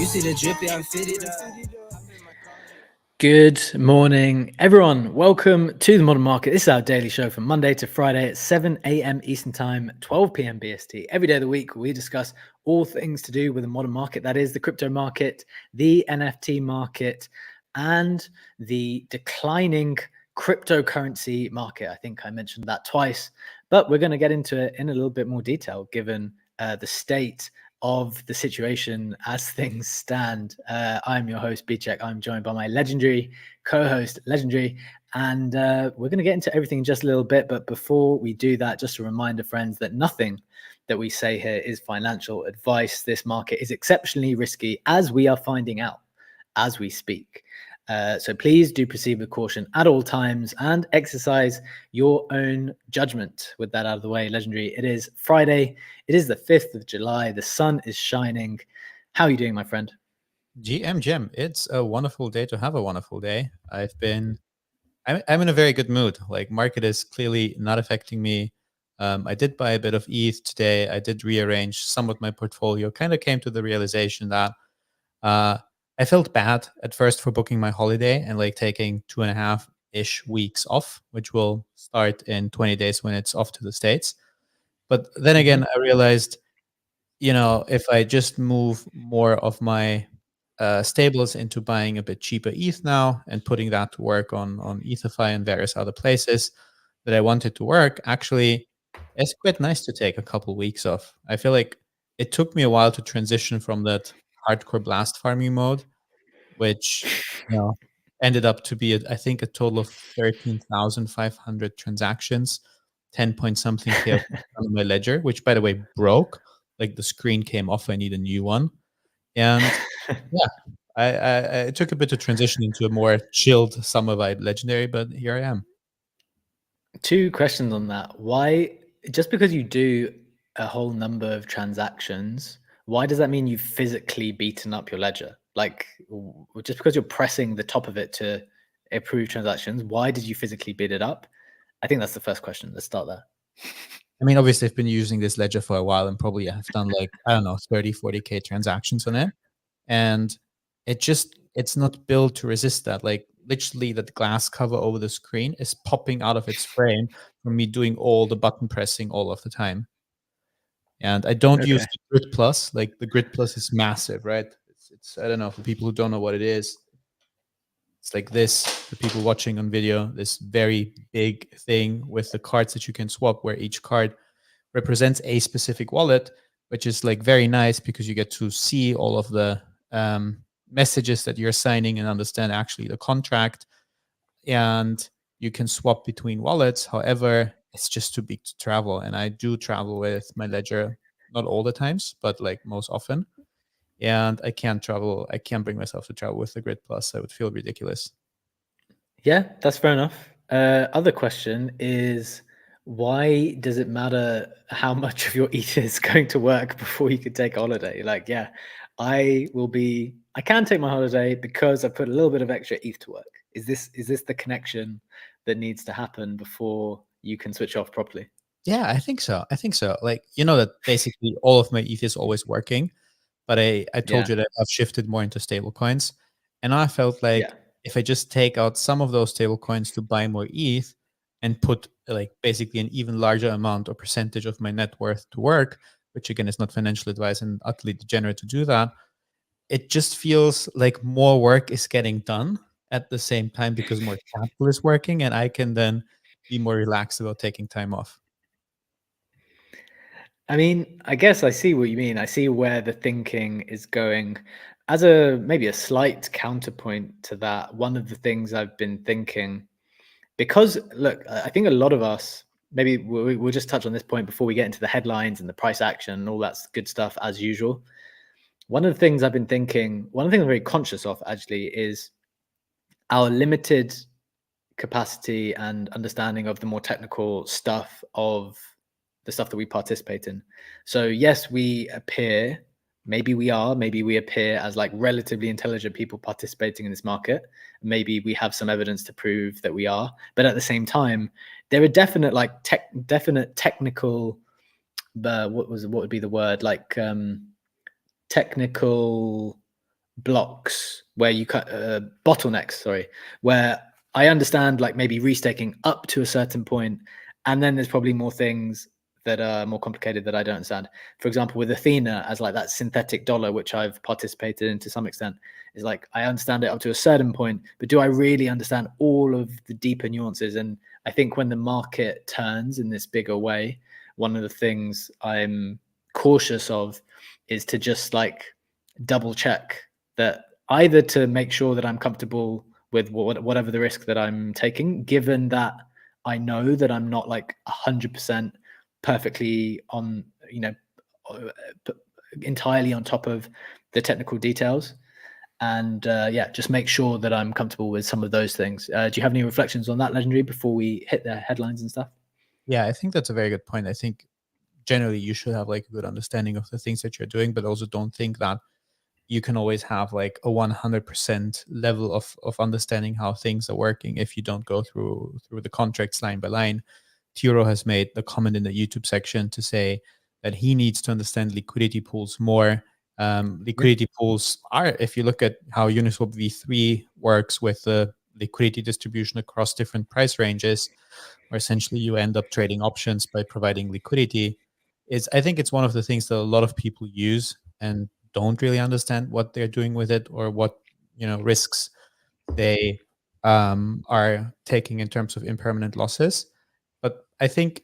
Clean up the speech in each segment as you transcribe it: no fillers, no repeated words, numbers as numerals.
You see the drippy, I'm fitted up. Good morning, everyone. Welcome to the Modern Market. This is our daily show from Monday to Friday at 7 a.m. Eastern Time, 12 p.m. BST. Every day of the week, we discuss all things to do with the modern market. That is the crypto market, the NFT market, and the declining cryptocurrency market. I think I mentioned that twice, but we're going to get into it in a little bit more detail given the state of the situation as things stand. I'm your host, B-Check. I'm joined by my legendary co-host, Legendary, and we're going to get into everything in just a little bit. But before we do that, just a reminder, friends, that nothing that we say here is financial advice. This market is exceptionally risky, as we are finding out as we speak. So please do proceed with caution at all times and exercise your own judgment. With that out of the way, Legendary, it is Friday. It is the 5th of July. The sun is shining. How are you doing, my friend? GM Jim, it's a wonderful day to have a wonderful day. I'm in a very good mood. Like, market is clearly not affecting me. I did buy a bit of ETH today. I did rearrange some of my portfolio. Kind of came to the realization that I felt bad at first for booking my holiday and like taking 2.5-ish weeks off, which will start in 20 days when it's off to the States. But then again, I realized, if I just move more of my stables into buying a bit cheaper ETH now and putting that to work on EtherFi and various other places that I wanted to work, actually, it's quite nice to take a couple weeks off. I feel like it took me a while to transition from that hardcore blast farming mode, which ended up to be, I think, a total of 13,500 transactions, 10 point something K on my ledger, which, by the way, broke. Like, the screen came off. I need a new one. And yeah, I took a bit to transition into a more chilled summer vibe Legendary, but here I am. Two questions on that. Why, just because you do a whole number of transactions, why does that mean you've physically beaten up your ledger? Like, just because you're pressing the top of it to approve transactions, why did you physically beat it up? I think that's the first question. Let's start there. I mean, obviously, I've been using this ledger for a while and probably have done like, I don't know, 30, 40K transactions on it. And it's not built to resist that. Like, literally, that glass cover over the screen is popping out of its frame from me doing all the button pressing all of the time. And I don't use the Grid Plus. Like, the Grid Plus is massive, right? It's I don't know, for people who don't know what it is. It's like this, for people watching on video, this very big thing with the cards that you can swap, where each card represents a specific wallet, which is like very nice because you get to see all of the messages that you're signing and understand actually the contract. And you can swap between wallets. However, it's just too big to travel. And I do travel with my ledger, not all the times, but like most often. And I can't bring myself to travel with the Grid Plus. I would feel ridiculous. Yeah, that's fair enough. Other question is, why does it matter how much of your ETH is going to work before you could take a holiday? Like, yeah, I can take my holiday because I put a little bit of extra ETH to work. Is this the connection that needs to happen before you can switch off properly? Yeah, I think so. Like, that basically all of my ETH is always working. But I told you that I've shifted more into stable coins. And I felt like if I just take out some of those stable coins to buy more ETH and put like basically an even larger amount or percentage of my net worth to work, which again is not financial advice and utterly degenerate to do that, it just feels like more work is getting done at the same time because more capital is working, and I can then be more relaxed about taking time off. I mean, I guess I see what you mean. I see where the thinking is going. As maybe a slight counterpoint to that, one of the things I've been thinking, because look, I think a lot of us, maybe we'll just touch on this point before we get into the headlines and the price action and all that good stuff as usual. One of the things I've been thinking, one of the things I'm very conscious of actually, is our limited capacity and understanding of the more technical stuff of the stuff that we participate in. So yes, we appear, maybe we appear as like relatively intelligent people participating in this market. Maybe we have some evidence to prove that we are, but at the same time, there are definite like definite technical, what would be the word, like technical blocks where you cut bottlenecks, sorry, where I understand like maybe restaking up to a certain point, and then there's probably more things that are more complicated that I don't understand. For example, with Athena as like that synthetic dollar, which I've participated in to some extent, is like I understand it up to a certain point, but do I really understand all of the deeper nuances? And I think when the market turns in this bigger way, one of the things I'm cautious of is to just like double check that, either to make sure that I'm comfortable with whatever the risk that I'm taking, given that I know that I'm not like 100% perfectly on, entirely on top of the technical details. And just make sure that I'm comfortable with some of those things. Do you have any reflections on that, Legendary, before we hit the headlines and stuff? Yeah, I think that's a very good point. I think generally you should have like a good understanding of the things that you're doing, but also don't think that you can always have like a 100% level of understanding how things are working if you don't go through the contracts line by line. Tiro has made the comment in the YouTube section to say that he needs to understand liquidity pools more. Liquidity pools are, if you look at how Uniswap v3 works with the liquidity distribution across different price ranges, where essentially you end up trading options by providing liquidity, is I think it's one of the things that a lot of people use and don't really understand what they're doing with it, or what risks they are taking in terms of impermanent losses. But I think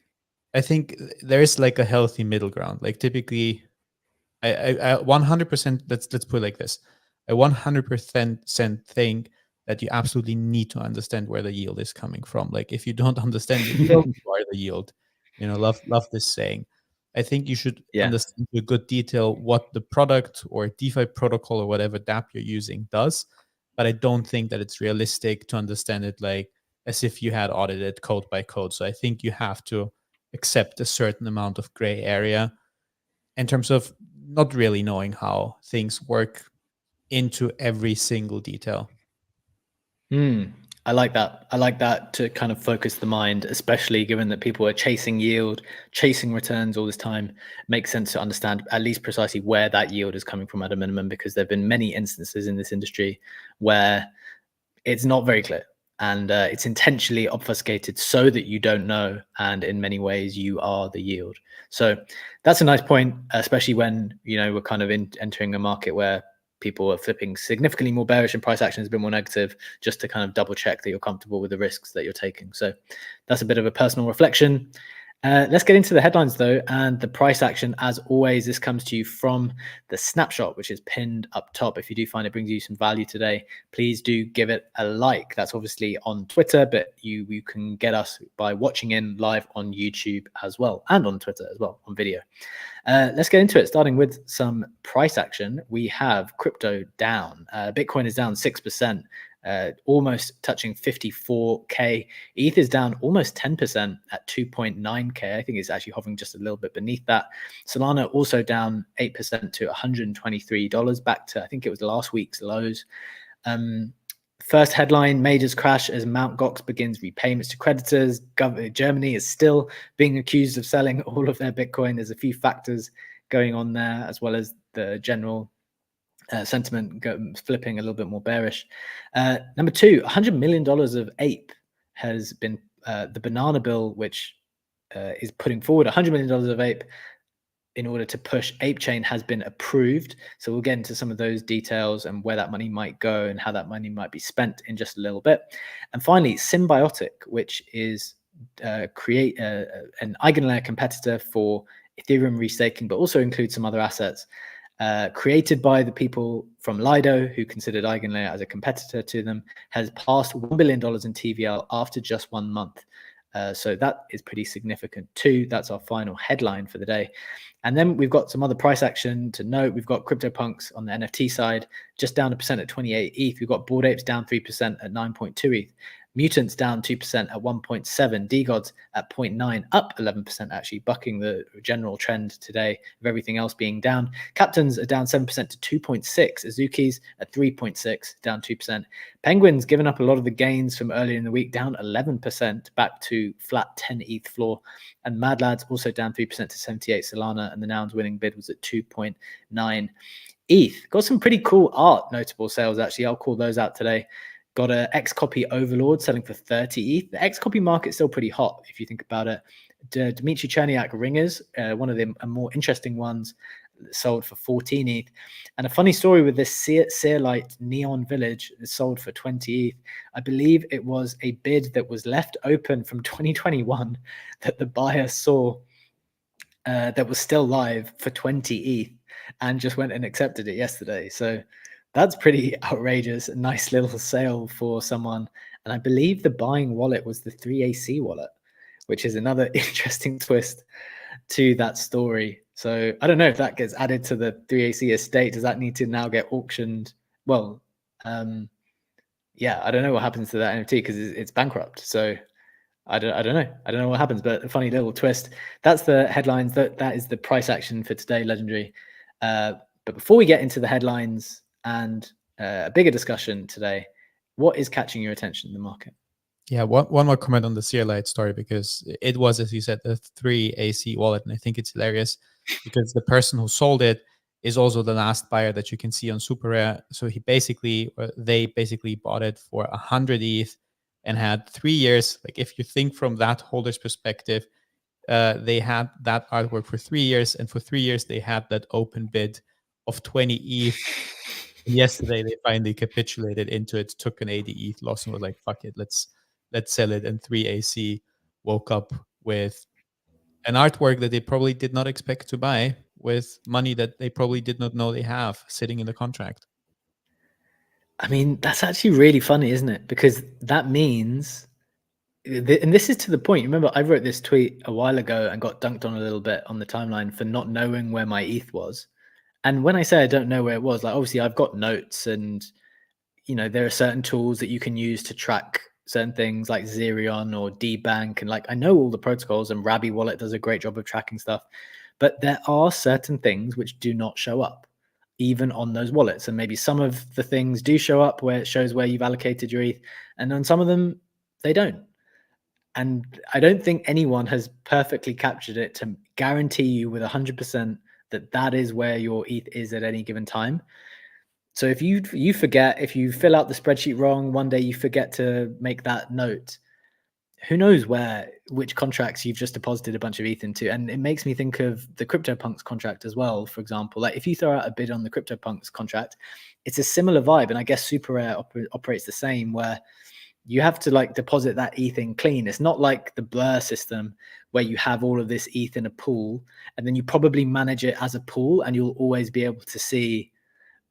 there is like a healthy middle ground. Like typically, I 100%. Let's put it like this: I 100% think that you absolutely need to understand where the yield is coming from. Like if you don't understand the yield, you are the yield. Love this saying. I think you should Yeah. understand to a good detail what the product or DeFi protocol or whatever dApp you're using does. But I don't think that it's realistic to understand it like as if you had audited code by code. So I think you have to accept a certain amount of gray area in terms of not really knowing how things work into every single detail. I like that. I like that to kind of focus the mind, especially given that people are chasing yield, chasing returns all this time. It makes sense to understand at least precisely where that yield is coming from at a minimum, because there have been many instances in this industry where it's not very clear, and it's intentionally obfuscated so that you don't know, and in many ways you are the yield. So that's a nice point, especially when we're kind of entering a market where people are flipping significantly more bearish and price action has been more negative, just to kind of double check that you're comfortable with the risks that you're taking. So that's a bit of a personal reflection. Let's get into the headlines though, and the price action. As always, this comes to you from the snapshot, which is pinned up top. If you do find it brings you some value today, please do give it a like. That's obviously on Twitter, but you can get us by watching in live on YouTube as well, and on Twitter as well on video. Let's get into it, starting with some price action. We have crypto down. Bitcoin is down 6%. Almost touching 54K. ETH is down almost 10% at 2.9K. I think it's actually hovering just a little bit beneath that. Solana also down 8% to $123, back to, I think it was last week's lows. First headline, majors crash as Mt. Gox begins repayments to creditors. Germany is still being accused of selling all of their Bitcoin. There's a few factors going on there, as well as the general sentiment flipping a little bit more bearish. Number two, $100 million of APE has been the banana bill, which is putting forward $100 million of APE in order to push Ape Chain, has been approved. So we'll get into some of those details and where that money might go and how that money might be spent in just a little bit. And finally, Symbiotic, which is an eigenlayer competitor for Ethereum restaking, but also includes some other assets. Created by the people from Lido, who considered Eigenlayer as a competitor to them, has passed $1 billion in TVL after just 1 month. So that is pretty significant too. That's our final headline for the day. And then we've got some other price action to note. We've got CryptoPunks on the NFT side, just down 1% at 28 ETH. We've got Bored Apes down 3% at 9.2 ETH. Mutants down 2% at 1.7. DGods at 0.9, up 11%, actually bucking the general trend today of everything else being down. Captains are down 7% to 2.6. Azukis at 3.6, down 2%. Penguins given up a lot of the gains from earlier in the week, down 11%, back to flat 10 ETH floor. And Mad Lads also down 3% to 78 Solana, and the Nouns winning bid was at 2.9 ETH got some pretty cool art notable sales, actually. I'll call those out today. Got a Xcopy Overlord selling for 30 ETH. The Xcopy market's still pretty hot if you think about it. Dmitry Cherniak Ringers, one of the more interesting ones, sold for 14 ETH. And a funny story with this Searlight Neon Village is sold for 20 ETH. I believe it was a bid that was left open from 2021 that the buyer saw that was still live for 20 ETH and just went and accepted it yesterday. So that's pretty outrageous. A nice little sale for someone. And I believe the buying wallet was the 3AC wallet, which is another interesting twist to that story. So I don't know if that gets added to the 3AC estate. Does that need to now get auctioned? Well, yeah, I don't know what happens to that NFT because it's bankrupt. So I don't know. I don't know what happens, but a funny little twist. That's the headlines. That is the price action for today, Legendary. But before we get into the headlines and a bigger discussion today, what is catching your attention in the market? Yeah, one more comment on the Searlight story, because it was, as you said, a 3AC wallet, and I think it's hilarious because the person who sold it is also the last buyer that you can see on Super Rare. So they basically bought it for 100 ETH and had 3 years. Like, if you think from that holder's perspective, they had that artwork for 3 years, and for 3 years they had that open bid of 20 ETH. Yesterday they finally capitulated into it, took an 80 ETH loss, and were like, "Fuck it, let's sell it." And 3AC woke up with an artwork that they probably did not expect to buy, with money that they probably did not know they have sitting in the contract. I mean, that's actually really funny, isn't it? Because that means, and this is to the point. Remember, I wrote this tweet a while ago and got dunked on a little bit on the timeline for not knowing where my ETH was. And when I say I don't know where it was, like, obviously I've got notes, and there are certain tools that you can use to track certain things like Zerion or DBank, and like I know all the protocols, and Rabi Wallet does a great job of tracking stuff. But there are certain things which do not show up even on those wallets, and maybe some of the things do show up where it shows where you've allocated your ETH, and on some of them they don't. And I don't think anyone has perfectly captured it to guarantee you with 100% that that is where your ETH is at any given time. So if you forget, if you fill out the spreadsheet wrong, one day you forget to make that note, who knows which contracts you've just deposited a bunch of ETH into. And it makes me think of the CryptoPunks contract as well, for example. Like, if you throw out a bid on the CryptoPunks contract, it's a similar vibe. And I guess Super Rare operates the same, where you have to like deposit that ETH in clean. It's not like the Blur system where you have all of this ETH in a pool, and then you probably manage it as a pool, and you'll always be able to see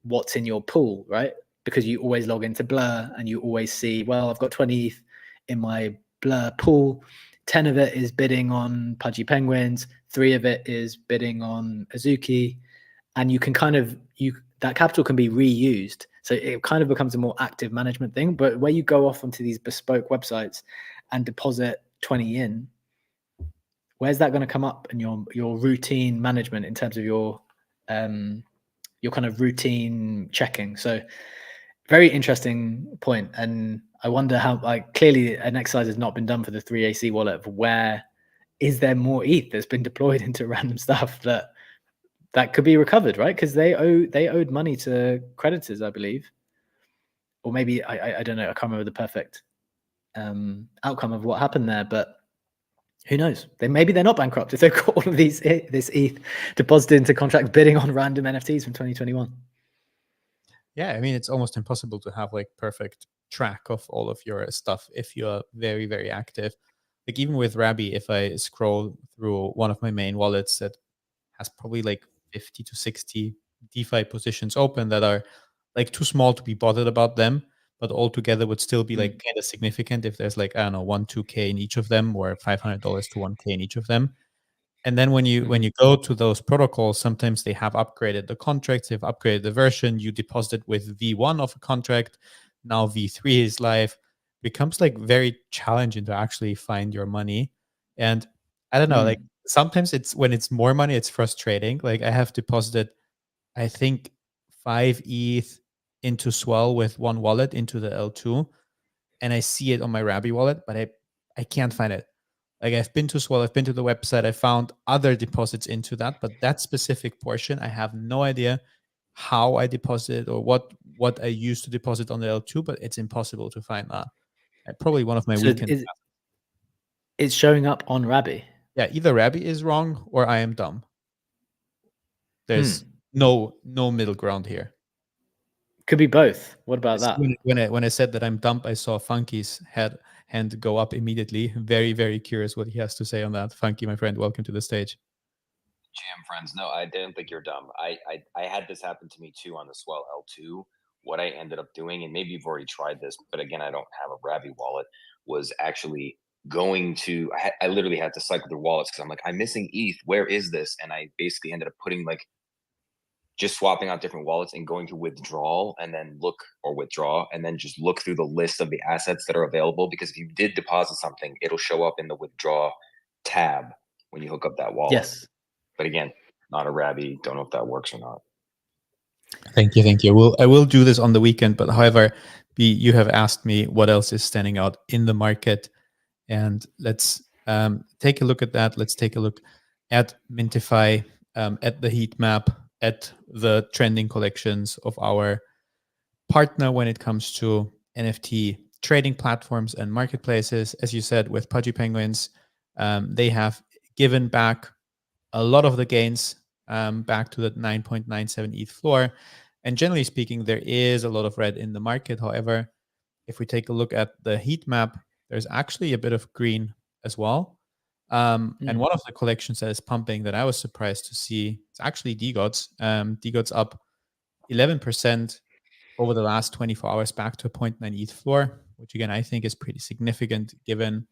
what's in your pool, right? Because you always log into Blur and you always see, well, I've got 20 ETH in my Blur pool. 10 of it is bidding on Pudgy Penguins. 3 of it is bidding on Azuki. And you can that capital can be reused. So it kind of becomes a more active management thing. But where you go off onto these bespoke websites and deposit 20 in, where's that going to come up in your routine management in terms of your kind of routine checking? So very interesting point. And I wonder how, like, clearly an exercise has not been done for the 3AC wallet of where is there more ETH that's been deployed into random stuff that could be recovered, right? Because they owed money to creditors, I believe. Or maybe I don't know, I can't remember the perfect outcome of what happened there, but who knows? Maybe they're not bankrupt if they've got all of this ETH deposited into contracts bidding on random NFTs from 2021. Yeah, I mean, it's almost impossible to have like perfect track of all of your stuff if you're very, very active. Like, even with Rabi, if I scroll through one of my main wallets that has probably like 50 to 60 DeFi positions open that are like too small to be bothered about them, but altogether would still be like kind of significant if there's like, I don't know, 2K in each of them, or $500 to 1K in each of them. And then when you go to those protocols, sometimes they have upgraded the contracts, they've upgraded the version. You deposit with V1 of a contract, now V3 is live. Becomes like very challenging to actually find your money. And I don't know, like sometimes when it's more money, it's frustrating. Like, I have deposited, I think, 5 ETH into Swell with one wallet into the L2, and I see it on my Rabi wallet, but I can't find it. Like, I've been to Swell, I've been to the website, I found other deposits into that, but that specific portion, I have no idea how I deposited or what I used to deposit on the L2, but it's impossible to find that. Probably one of my So weekend. it's showing up on Rabby. Yeah, either Rabbi is wrong or I am dumb. There's Hmm. no middle ground here. Could be both. What about that? When I said that I'm dumb, I saw Funky's hand go up immediately. Very, very curious what he has to say on that. Funky, my friend, welcome to the stage. GM friends, no, I didn't think you're dumb. I had this happen to me too on the Swell L2. What I ended up doing, and maybe you've already tried this, but again, I don't have a Rabby wallet, was actually going to, I literally had to cycle through wallets because I'm like, I'm missing ETH. Where is this? And I basically ended up putting like, just swapping out different wallets and going to withdrawal and then withdraw and then just look through the list of the assets that are available. Because if you did deposit something, it'll show up in the withdraw tab when you hook up that wallet. Yes. But again, not a Rabby. Don't know if that works or not. Thank you. I will do this on the weekend, but however, you have asked me what else is standing out in the market, and let's take a look at that. Let's take a look at Mintify, at the heat map, at the trending collections of our partner when it comes to NFT trading platforms and marketplaces. As you said, with Pudgy Penguins, they have given back a lot of the gains back to that 9.97 ETH floor. And generally speaking, there is a lot of red in the market. However, if we take a look at the heat map, there's actually a bit of green as well. And one of the collections that is pumping that I was surprised to see is actually DGOTS. DGOTS up 11% over the last 24 hours back to a 0.9 ETH floor, which again, I think is pretty significant given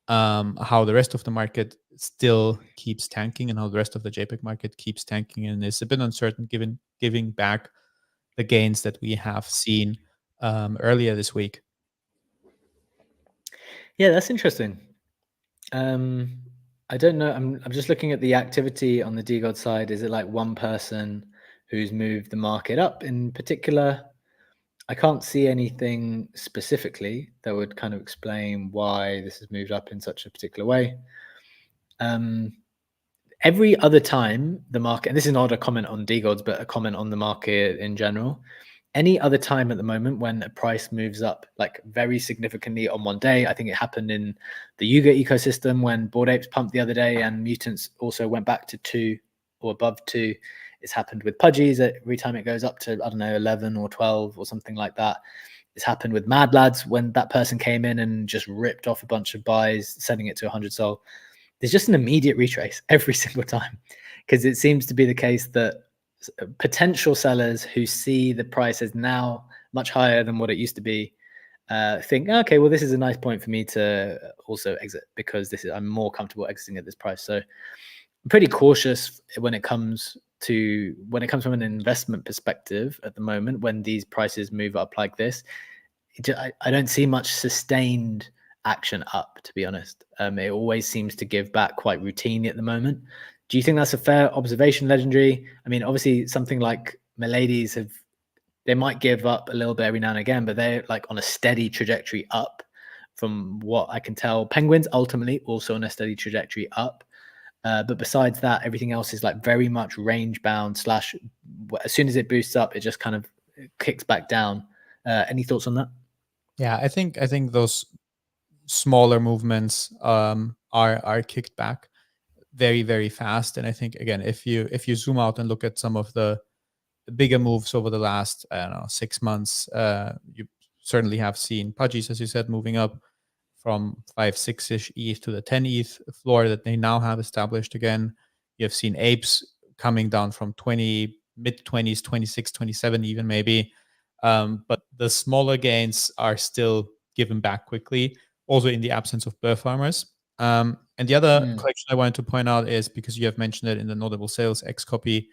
how the rest of the market still keeps tanking and how the rest of the JPEG market keeps tanking and is a bit uncertain given giving back the gains that we have seen earlier this week. Yeah, that's interesting. I don't know. I'm just looking at the activity on the DGOD side. Is it like one person who's moved the market up in particular? I can't see anything specifically that would kind of explain why this has moved up in such a particular way. Every other time the market, and this is not a comment on DGODs, but a comment on the market in general. Any other time at the moment when a price moves up like very significantly on one day, I think it happened in the Yuga ecosystem when Bored Apes pumped the other day and Mutants also went back to 2 or above 2. It's happened with Pudgies every time it goes up to, I don't know, 11 or 12 or something like that. It's happened with Mad Lads when that person came in and just ripped off a bunch of buys, sending it to 100 Sol. There's just an immediate retrace every single time because it seems to be the case that potential sellers who see the price as now much higher than what it used to be think, okay, well, this is a nice point for me to also exit because I'm more comfortable exiting at this price. So I'm pretty cautious when it comes from an investment perspective at the moment when these prices move up like this. I don't see much sustained action up, to be honest. It always seems to give back quite routinely at the moment. Do you think that's a fair observation, Legendary? I mean, obviously something like Miladies they might give up a little bit every now and again, but they're like on a steady trajectory up from what I can tell. Penguins ultimately also on a steady trajectory up. But besides that, everything else is like very much range bound / as soon as it boosts up, it just kind of kicks back down. Any thoughts on that? Yeah, I think those smaller movements are kicked back very, very fast. And I think again, if you zoom out and look at some of the bigger moves over the last 6 months, you certainly have seen Pudgies, as you said, moving up from 5-6-ish ETH to the 10 ETH floor that they now have established again. You have seen Apes coming down from 20 mid 20s, 26, 27 even maybe. But the smaller gains are still given back quickly, also in the absence of Burr Farmers. And the other collection I wanted to point out is because you have mentioned it in the notable sales X copy,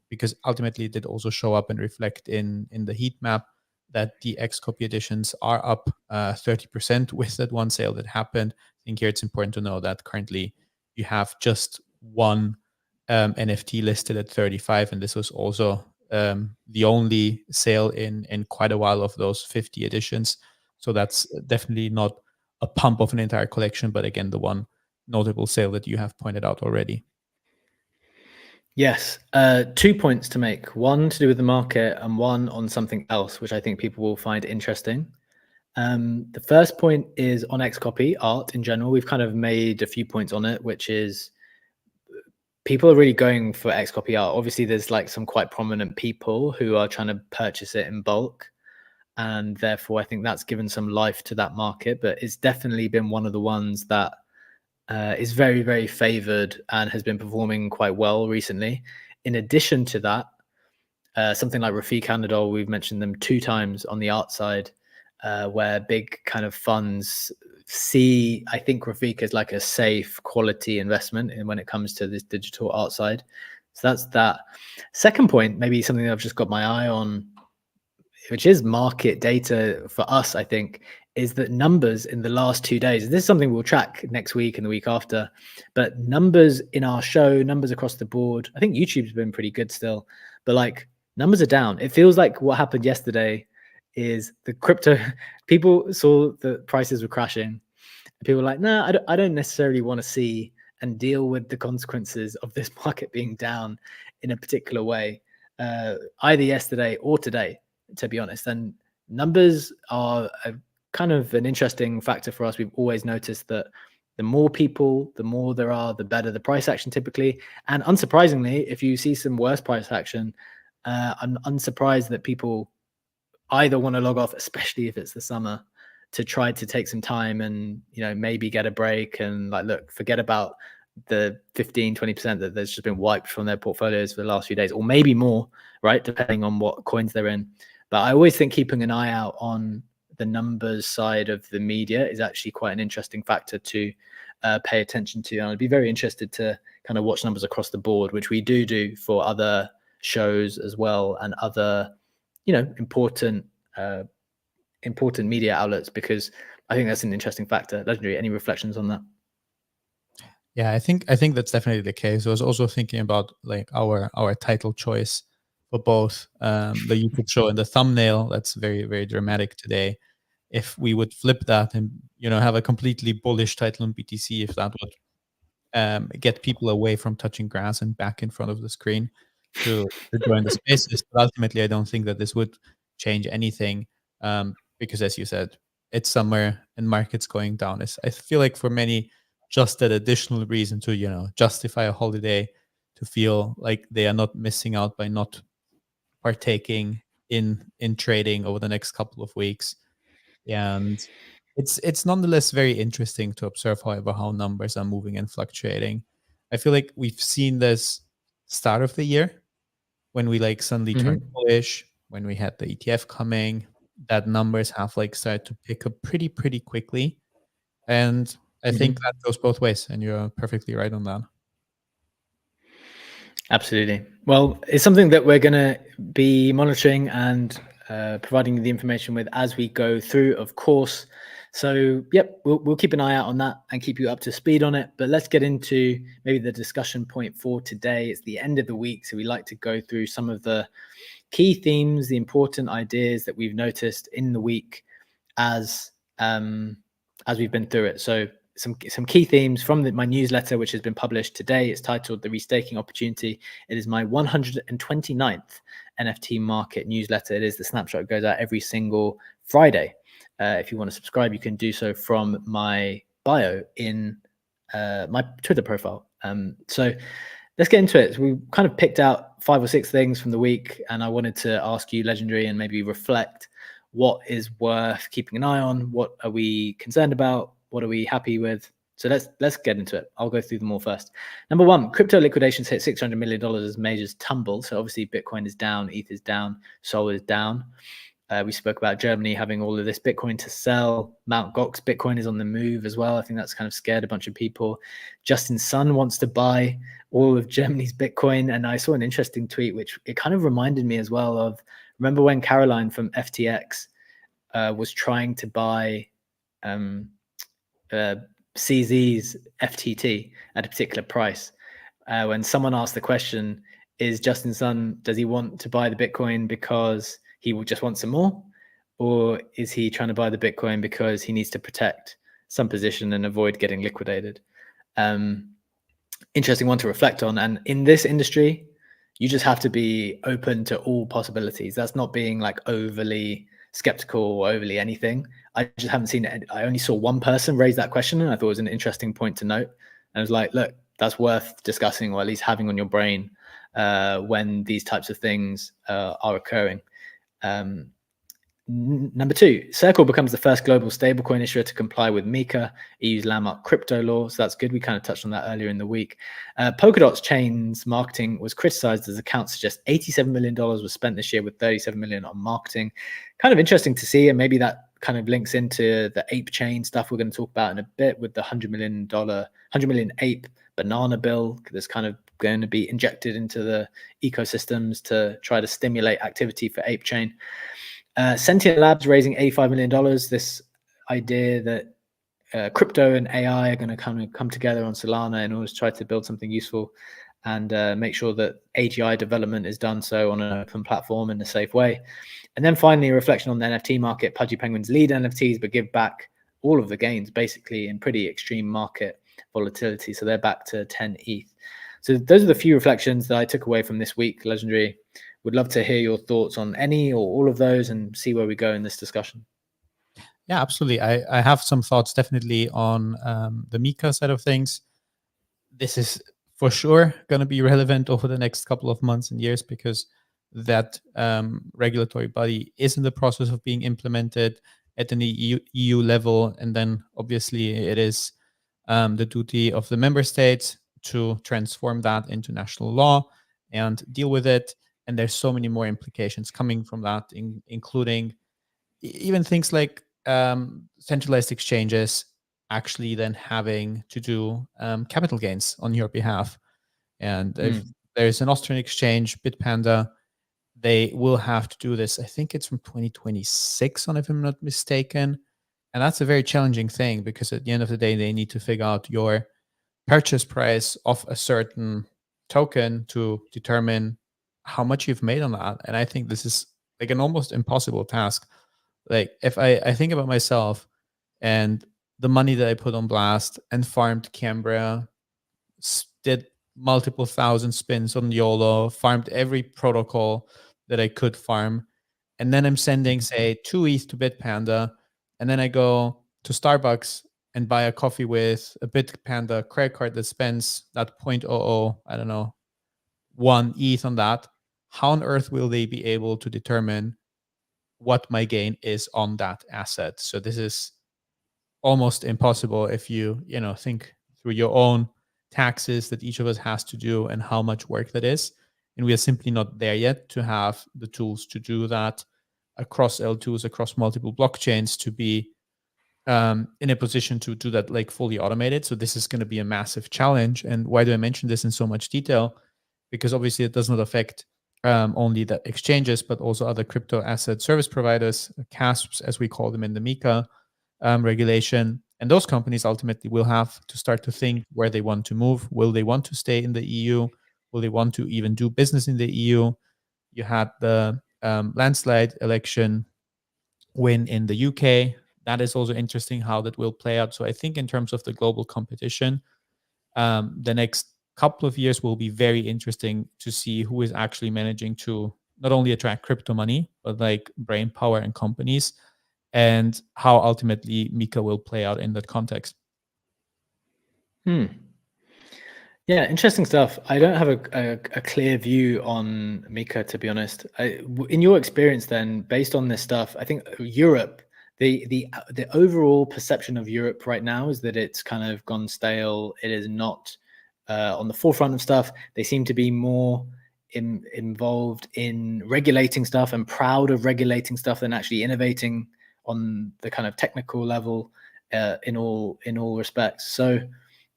because ultimately it did also show up and reflect in the heat map that the X copy editions are up 30% with that one sale that happened. I think here it's important to know that currently you have just one NFT listed at 35, and this was also the only sale in quite a while of those 50 editions. So that's definitely not a pump of an entire collection, but again, the one notable sale that you have pointed out already. Yes, 2 points to make. One to do with the market and one on something else, which I think people will find interesting. The first point is on Xcopy art in general. We've kind of made a few points on it, which is people are really going for Xcopy art. Obviously, there's like some quite prominent people who are trying to purchase it in bulk. And therefore, I think that's given some life to that market. But it's definitely been one of the ones that is very, very favored and has been performing quite well recently. In addition to that, something like Rafiq Anadol, we've mentioned them 2 times on the art side, where big kind of funds see, I think, Rafiq as like a safe quality investment when it comes to this digital art side. So that's that. Second point, maybe something that I've just got my eye on, which is market data for us, I think, is that numbers in the last 2 days, this is something we'll track next week and the week after, but numbers in our show, numbers across the board, I think YouTube's been pretty good still, but like numbers are down. It feels like what happened yesterday is the crypto, people saw the prices were crashing. And people were like, no, I don't necessarily want to see and deal with the consequences of this market being down in a particular way, either yesterday or today, to be honest. And numbers are a kind of an interesting factor for us. We've always noticed that the more people, the more there are, the better the price action typically. And unsurprisingly, if you see some worse price action, I'm unsurprised that people either want to log off, especially if it's the summer, to try to take some time and, you know, maybe get a break and like, look, forget about the 15-20% that there's just been wiped from their portfolios for the last few days, or maybe more, right, depending on what coins they're in. But I always think keeping an eye out on the numbers side of the media is actually quite an interesting factor to pay attention to. And I'd be very interested to kind of watch numbers across the board, which we do for other shows as well and other, you know, important media outlets, because I think that's an interesting factor. Legendary, any reflections on that? Yeah, I think that's definitely the case. I was also thinking about like our title choice for both the YouTube show and the thumbnail. That's very, very dramatic today. If we would flip that and, you know, have a completely bullish title on BTC, if that would get people away from touching grass and back in front of the screen to join the spaces. But ultimately, I don't think that this would change anything, because, as you said, it's summer and markets going down. I feel like for many, just that additional reason to, you know, justify a holiday, to feel like they are not missing out by not partaking in trading over the next couple of weeks. And it's nonetheless very interesting to observe, however, how numbers are moving and fluctuating. I feel like we've seen this start of the year when we like suddenly turned bullish, when we had the ETF coming, that numbers have like started to pick up pretty quickly. And I think that goes both ways, and you're perfectly right on that. Absolutely. Well, it's something that we're going to be monitoring and providing the information with as we go through, of course. So, yep, we'll keep an eye out on that and keep you up to speed on it. But let's get into maybe the discussion point for today. It's the end of the week, so we like to go through some of the key themes, the important ideas that we've noticed in the week as we've been through it. So some key themes from my newsletter, which has been published today. It's titled The Restaking Opportunity. It is my 129th NFT market newsletter. It is the snapshot. It goes out every single Friday. If you want to subscribe, you can do so from my bio in my Twitter profile. So let's get into it. So we kind of picked out 5 or 6 things from the week, and I wanted to ask you, Legendary, and maybe reflect what is worth keeping an eye on. What are we concerned about? What are we happy with? So let's get into it. I'll go through them all first. Number 1, crypto liquidations hit $600 million as majors tumble. So obviously Bitcoin is down, ETH is down, Sol is down. We spoke about Germany having all of this Bitcoin to sell. Mt. Gox Bitcoin is on the move as well. I think that's kind of scared a bunch of people. Justin Sun wants to buy all of Germany's Bitcoin. And I saw an interesting tweet, which it kind of reminded me as well of, remember when Caroline from FTX was trying to buy CZ's FTT at a particular price? When someone asked the question, is Justin Sun, does he want to buy the Bitcoin because he will just want some more? Or is he trying to buy the Bitcoin because he needs to protect some position and avoid getting liquidated? Interesting one to reflect on. And in this industry, You just have to be open to all possibilities. That's not being like overly skeptical or overly anything. I just haven't seen it. I only saw one person raise that question, and I thought it was an interesting point to note. And I was like, look, that's worth discussing, or at least having on your brain when these types of things are occurring. Number 2, Circle becomes the first global stablecoin issuer to comply with MiCA, EU's landmark crypto law. So that's good. We kind of touched on that earlier in the week. Polkadot's chain's marketing was criticized as accounts suggest $87 million was spent this year with $37 million on marketing. Kind of interesting to see, and maybe that kind of links into the ape chain stuff we're going to talk about in a bit with the $100 million ape banana bill that's kind of going to be injected into the ecosystems to try to stimulate activity for ape chain. Sentient Labs raising $85 million. This idea that crypto and AI are going to come together on Solana in order to try to build something useful and make sure that AGI development is done so on an open platform in a safe way. And then finally, a reflection on the NFT market. Pudgy Penguins lead NFTs, but give back all of the gains basically in pretty extreme market volatility. So they're back to 10 ETH. So those are the few reflections that I took away from this week, Legendary. Would love to hear your thoughts on any or all of those and see where we go in this discussion. Yeah, absolutely. I have some thoughts definitely on the MiCA side of things. This is for sure going to be relevant over the next couple of months and years because that regulatory body is in the process of being implemented at an EU level. And then obviously it is the duty of the member states to transform that into national law and deal with it. And there's so many more implications coming from that, including even things like centralized exchanges actually then having to do capital gains on your behalf. And if there's an Austrian exchange, Bitpanda, they will have to do this. I think it's from 2026 on, if I'm not mistaken. And that's a very challenging thing because at the end of the day, they need to figure out your purchase price of a certain token to determine how much you've made on that. And I think this is like an almost impossible task. Like if I think about myself and the money that I put on Blast and farmed Cambria, did multiple thousand spins on YOLO, farmed every protocol that I could farm, and then I'm sending, say, 2 ETH to Bitpanda, and then I go to Starbucks and buy a coffee with a Bitpanda credit card that spends that 0.00, I don't know, 1 ETH on that. How on earth will they be able to determine what my gain is on that asset? So this is almost impossible if you think through your own taxes that each of us has to do and how much work that is. And we are simply not there yet to have the tools to do that across L2s, across multiple blockchains, to be in a position to do that like fully automated. So this is going to be a massive challenge. And why do I mention this in so much detail? Because obviously it does not affect only the exchanges, but also other crypto asset service providers, CASPs, as we call them in the MiCA regulation. And those companies ultimately will have to start to think where they want to move. Will they want to stay in the EU? Will they want to even do business in the EU? You had the landslide election win in the UK. That is also interesting how that will play out. So I think in terms of the global competition, the next couple of years will be very interesting to see who is actually managing to not only attract crypto money, but like brain power and companies, and how ultimately MiCA will play out in that context. Yeah, interesting stuff. I don't have a clear view on MiCA, to be honest. In your experience, then, based on this stuff, I think Europe, the overall perception of Europe right now is that it's kind of gone stale. It is not on the forefront of stuff. They seem to be more involved in regulating stuff and proud of regulating stuff than actually innovating on the kind of technical level in all respects. So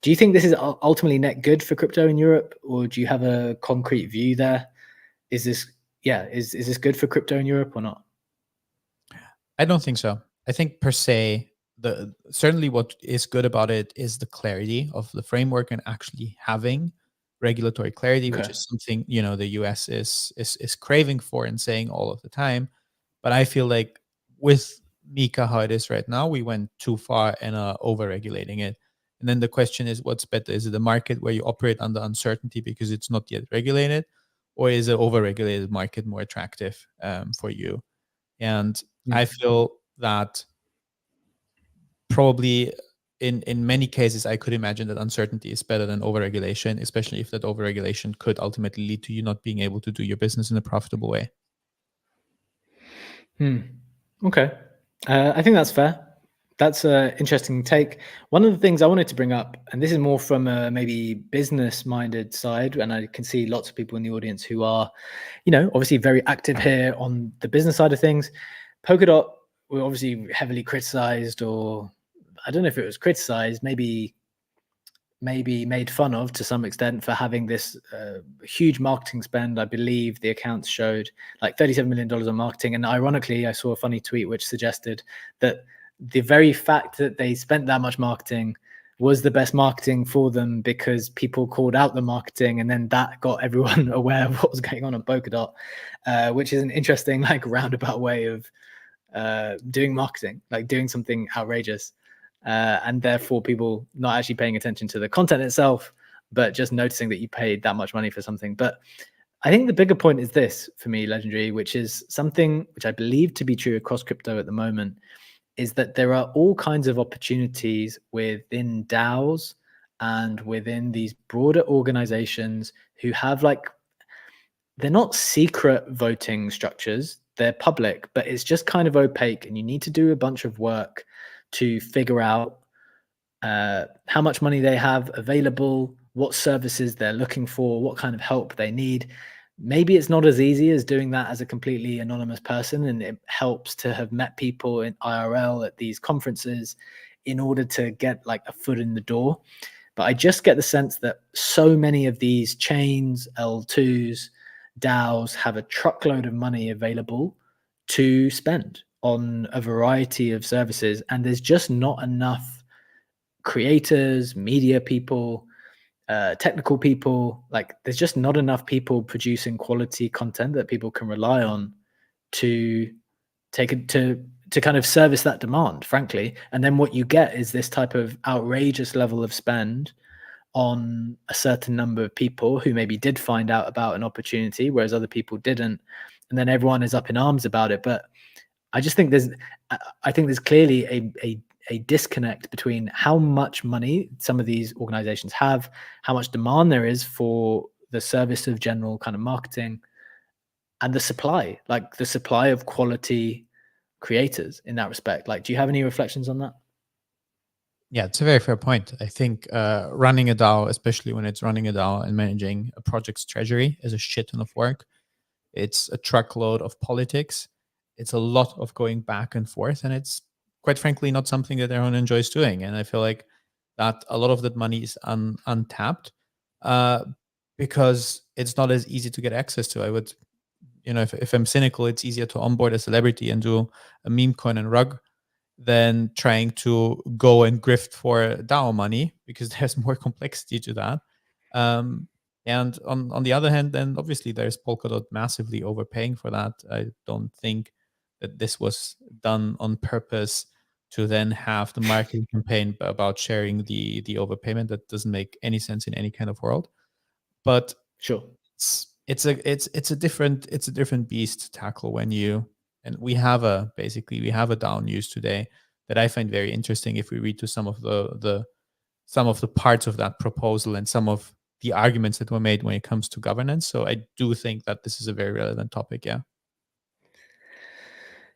do you think this is ultimately net good for crypto in Europe, or do you have a concrete view there? Is this good for crypto in Europe or not? I don't think so. I think per se, certainly what is good about it is the clarity of the framework and actually having regulatory clarity, which is something the US is craving for and saying all of the time. But I feel like with MiCA how it is right now, we went too far and over regulating it. And then the question is, what's better? Is it a market where you operate under uncertainty because it's not yet regulated, or is an overregulated market more attractive for you? And I feel that probably in many cases, I could imagine that uncertainty is better than overregulation, especially if that overregulation could ultimately lead to you not being able to do your business in a profitable way. Okay. I think that's fair. That's an interesting take. One of the things I wanted to bring up, and this is more from a maybe business-minded side, and I can see lots of people in the audience who are, obviously very active here on the business side of things. Polkadot were obviously heavily criticized, or I don't know if it was criticized, maybe made fun of to some extent for having this huge marketing spend. I believe the accounts showed like $37 million on marketing. And ironically, I saw a funny tweet which suggested that the very fact that they spent that much marketing was the best marketing for them, because people called out the marketing, and then that got everyone aware of what was going on Polkadot, which is an interesting like roundabout way of doing marketing, like doing something outrageous. And therefore people not actually paying attention to the content itself, but just noticing that you paid that much money for something. But I think the bigger point is this for me, Legendary, which is something which I believe to be true across crypto at the moment, is that there are all kinds of opportunities within DAOs and within these broader organizations who have they're not secret voting structures, they're public, but it's just kind of opaque, and you need to do a bunch of work to figure out how much money they have available, what services they're looking for, what kind of help they need. Maybe it's not as easy as doing that as a completely anonymous person, and it helps to have met people in IRL at these conferences in order to get like a foot in the door. But I just get the sense that so many of these chains, L2s, DAOs have a truckload of money available to spend on a variety of services, and there's just not enough creators, media people, technical people. Like there's just not enough people producing quality content that people can rely on to take it to kind of service that demand, frankly. And then what you get is this type of outrageous level of spend on a certain number of people who maybe did find out about an opportunity, whereas other people didn't, and then everyone is up in arms about it. But I just think there's clearly a disconnect between how much money some of these organizations have, how much demand there is for the service of general kind of marketing, and the supply of quality creators in that respect. Like, do you have any reflections on that? Yeah, it's a very fair point. I think running a DAO, especially when it's running a DAO and managing a project's treasury, is a shit ton of work. It's a truckload of politics. It's a lot of going back and forth, and it's quite frankly not something that everyone enjoys doing. And I feel like that a lot of that money is untapped because it's not as easy to get access to. I would, if I'm cynical, it's easier to onboard a celebrity and do a meme coin and rug than trying to go and grift for DAO money, because there's more complexity to that. And on the other hand, then obviously there's Polkadot massively overpaying for that. I don't think that this was done on purpose to then have the marketing campaign about sharing the overpayment. That doesn't make any sense in any kind of world. But Sure. it's a different beast to tackle when you, and we have a DAO news today that I find very interesting if we read to some of the parts of that proposal and some of the arguments that were made when it comes to governance. So I do think that this is a very relevant topic.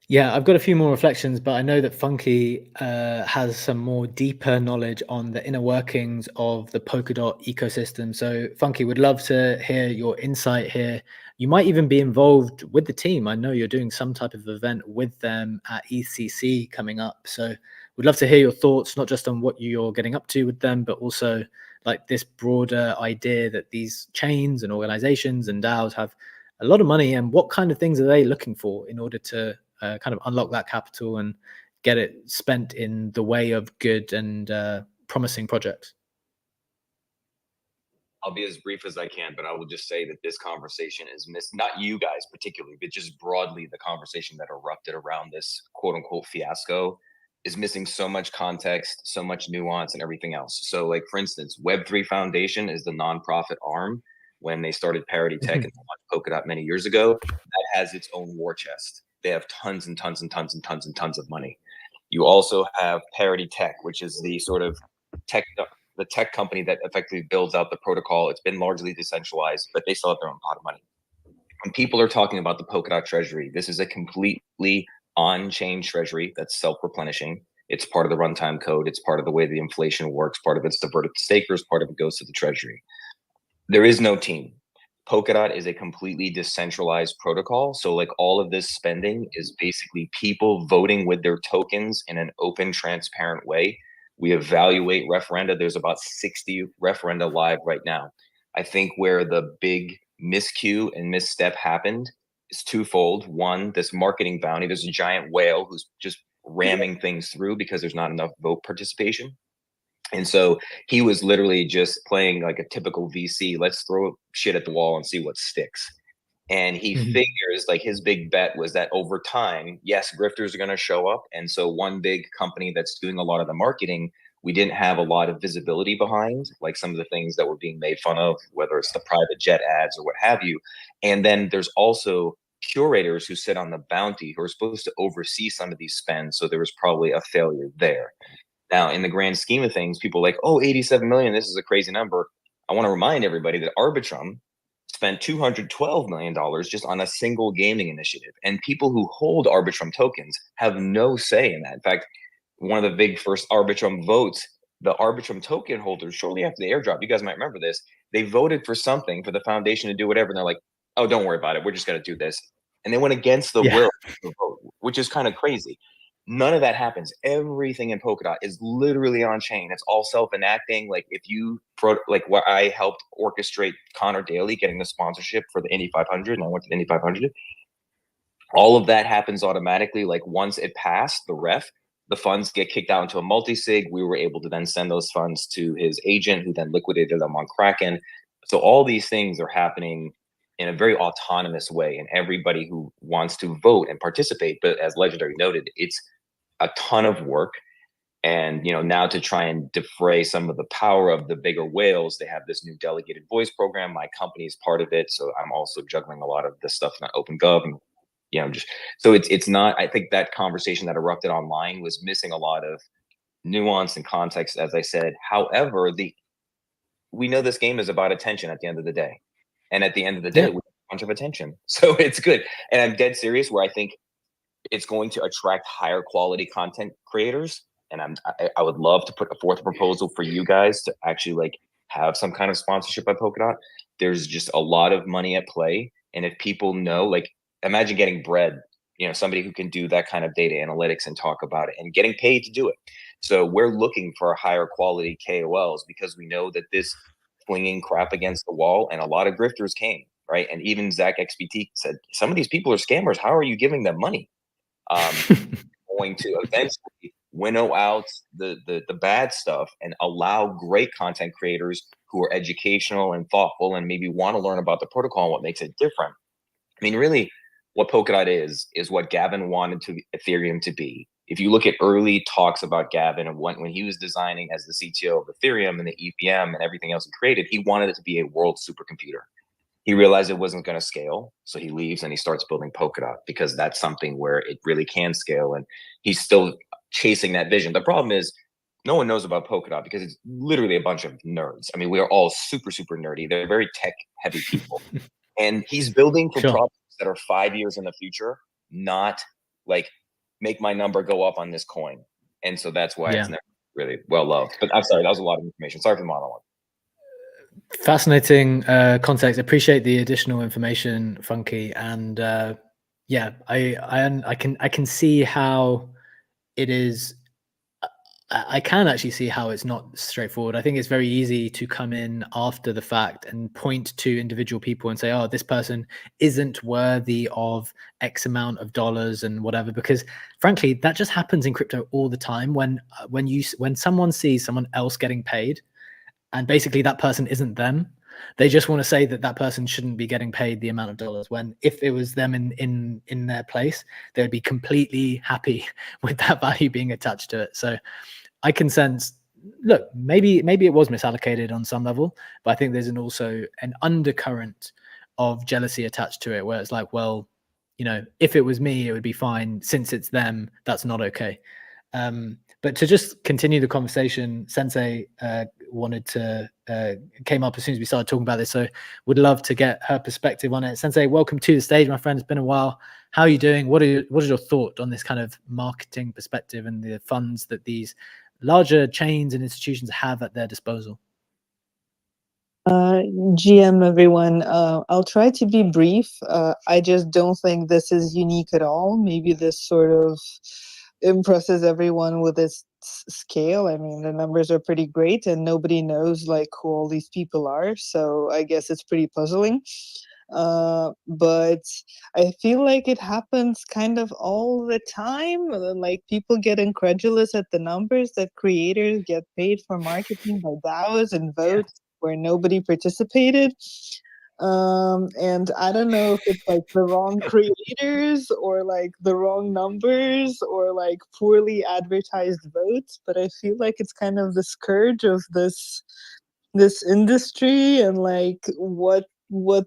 Yeah, I've got a few more reflections, but I know that Funky has some more deeper knowledge on the inner workings of the Polkadot ecosystem. So Funky, would love to hear your insight here. You might even be involved with the team. I know you're doing some type of event with them at ECC coming up. So we'd love to hear your thoughts, not just on what you're getting up to with them, but also like this broader idea that these chains and organizations and DAOs have a lot of money, and what kind of things are they looking for in order to kind of unlock that capital and get it spent in the way of good and promising projects? I'll be as brief as I can, but I will just say that this conversation is not you guys particularly, but just broadly the conversation that erupted around this quote unquote fiasco is missing so much context, so much nuance, and everything else. So like, for instance, Web3 Foundation is the nonprofit arm. when they started Parity Tech and launched Polkadot many years ago, that has its own war chest. They have tons and tons and tons and tons and tons of money. You also have Parity Tech, which is the sort of the tech company that effectively builds out the protocol. It's been largely decentralized, but they still have their own pot of money. When people are talking about the Polkadot treasury, this is a completely on-chain treasury that's self-replenishing. It's part of the runtime code. It's part of the way the inflation works. Part of it's diverted to stakers. Part of it goes to the treasury. There is no team. Polkadot is a completely decentralized protocol. So like all of this spending is basically people voting with their tokens in an open, transparent way. We evaluate referenda. There's about 60 referenda live right now. I think where the big miscue and misstep happened is twofold. One, this marketing bounty. There's a giant whale who's just ramming things through because there's not enough vote participation. And so he was literally just playing like a typical VC. Let's throw shit at the wall and see what sticks. And he figures like his big bet was that over time, yes, grifters are going to show up. And so one big company that's doing a lot of the marketing, we didn't have a lot of visibility behind, like some of the things that were being made fun of, whether it's the private jet ads or what have you. And then there's also curators who sit on the bounty who are supposed to oversee some of these spends. So there was probably a failure there. Now, in the grand scheme of things, people are like, oh, 87 million, this is a crazy number. I want to remind everybody that Arbitrum spent $212 million just on a single gaming initiative. And people who hold Arbitrum tokens have no say in that. In fact, one of the big first Arbitrum votes, the Arbitrum token holders, shortly after the airdrop, you guys might remember this, they voted for something for the foundation to do whatever. And they're like, oh, don't worry about it. We're just going to do this. And they went against the will of the vote, which is kind of crazy. None of that happens. Everything in Polkadot is literally on chain. It's all self-enacting. Like if you like what I helped orchestrate Connor Daly getting the sponsorship for the Indy 500, and I went to the Indy 500. All of that happens automatically. Like once it passed the ref, the funds get kicked out into a multi-sig. We were able to then send those funds to his agent, who then liquidated them on Kraken. So all these things are happening in a very autonomous way, and everybody who wants to vote and participate. But as Legendary noted, it's a ton of work. And now to try and defray some of the power of the bigger whales, they have this new delegated voice program. My company is part of it, so I'm also juggling a lot of the stuff in OpenGov, and just so it's not. I think that conversation that erupted online was missing a lot of nuance and context, as I said. However, we know this game is about attention at the end of the day, and at the end of the day, we have a bunch of attention, so it's good. And I'm dead serious. Where I think it's going to attract higher quality content creators. And I would love to put forth a proposal for you guys to actually like have some kind of sponsorship by Polkadot. There's just a lot of money at play. And if people know, like imagine getting bread, somebody who can do that kind of data analytics and talk about it and getting paid to do it. So we're looking for higher quality KOLs because we know that this flinging crap against the wall, and a lot of grifters came, right? And even Zach XBT said, some of these people are scammers. How are you giving them money? Going to eventually winnow out the bad stuff and allow great content creators who are educational and thoughtful and maybe want to learn about the protocol and what makes it different. I mean, really, what Polkadot is what Gavin wanted Ethereum to be. If you look at early talks about Gavin and when he was designing as the CTO of Ethereum and the EVM and everything else he created, he wanted it to be a world supercomputer. He realized it wasn't going to scale, so he leaves and he starts building Polkadot because that's something where it really can scale, and he's still chasing that vision. The problem is no one knows about Polkadot because it's literally a bunch of nerds. I mean, we are all super, super nerdy. They're very tech-heavy people. And he's building for products that are 5 years in the future, not like make my number go up on this coin. And so that's why it's never really well-loved. But I'm sorry, that was a lot of information. Sorry for the monologue. Fascinating context. Appreciate the additional information, Funky. And I can see how it is. I can actually see how it's not straightforward. I think it's very easy to come in after the fact and point to individual people and say, oh, this person isn't worthy of X amount of dollars and whatever, because frankly, that just happens in crypto all the time. When someone sees someone else getting paid, and basically that person isn't them, they just want to say that person shouldn't be getting paid the amount of dollars, when if it was them in their place, they would be completely happy with that value being attached to it. So I can sense look, maybe it was misallocated on some level, but I think there's also an undercurrent of jealousy attached to it, where it's like, well, if it was me, it would be fine. Since it's them, that's not okay. But to just continue the conversation, Sensei came up as soon as we started talking about this, so would love to get her perspective on it. Sensei, welcome to the stage, my friend. It's been a while. How are you doing? What is your thought on this kind of marketing perspective and the funds that these larger chains and institutions have at their disposal? GM, everyone. I'll try to be brief. I just don't think this is unique at all. Maybe this sort of impresses everyone with its scale. I mean, the numbers are pretty great and nobody knows like who all these people are. So I guess it's pretty puzzling. But I feel like it happens kind of all the time. Like people get incredulous at the numbers that creators get paid for marketing by DAOs and votes where nobody participated. And I don't know if it's like the wrong creators or like the wrong numbers or like poorly advertised votes, but I feel like it's kind of the scourge of this industry, and like what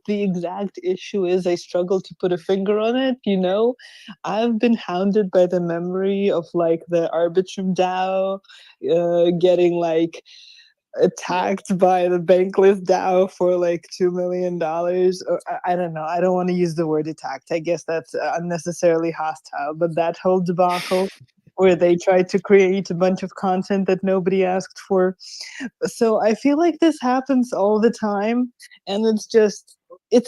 the exact issue is, I struggle to put a finger on it. I've been hounded by the memory of like the Arbitrum DAO getting like attacked by the Bankless DAO for like $2 million. Or, I don't know. I don't want to use the word attacked. I guess that's unnecessarily hostile. But that whole debacle where they tried to create a bunch of content that nobody asked for. So I feel like this happens all the time, and it's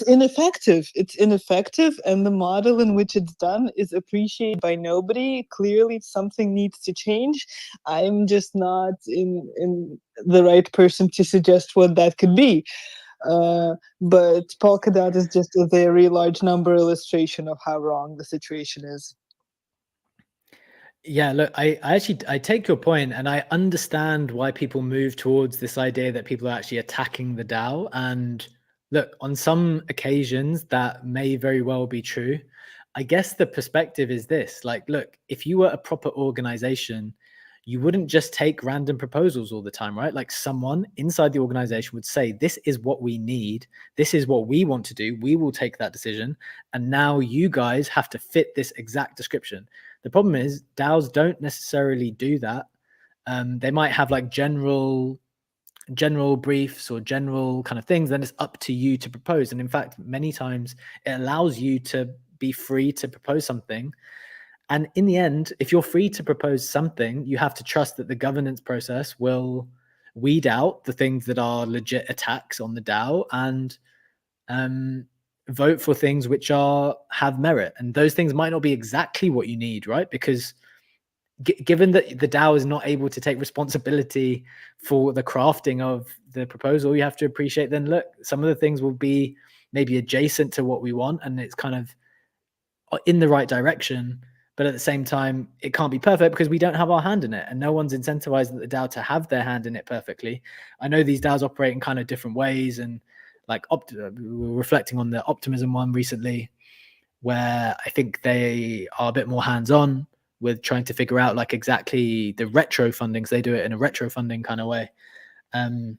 ineffective. It's ineffective, and the model in which it's done is appreciated by nobody. Clearly, something needs to change. I'm just not in the right person to suggest what that could be. But Polkadot is just a very large number illustration of how wrong the situation is. Yeah, look, I take your point, and I understand why people move towards this idea that people are actually attacking the DAO. And look, on some occasions that may very well be true. I guess the perspective is this: like, look, if you were a proper organization, you wouldn't just take random proposals all the time, right? Like someone inside the organization would say, this is what we need. This is what we want to do. We will take that decision. And now you guys have to fit this exact description. The problem is DAOs don't necessarily do that. They might have like general briefs or general kind of things. Then it's up to you to propose. And in fact, many times it allows you to be free to propose something. And in the end, if you're free to propose something, you have to trust that the governance process will weed out the things that are legit attacks on the DAO and vote for things which have merit. And those things might not be exactly what you need, right? Because given that the DAO is not able to take responsibility for the crafting of the proposal, you have to appreciate then, look, some of the things will be maybe adjacent to what we want, and it's kind of in the right direction. But at the same time, it can't be perfect because we don't have our hand in it, and no one's incentivized the DAO to have their hand in it perfectly. I know these DAOs operate in kind of different ways, and like we were reflecting on the Optimism one recently, where I think they are a bit more hands-on with trying to figure out like exactly the retro funding. So they do it in a retro funding kind of way. And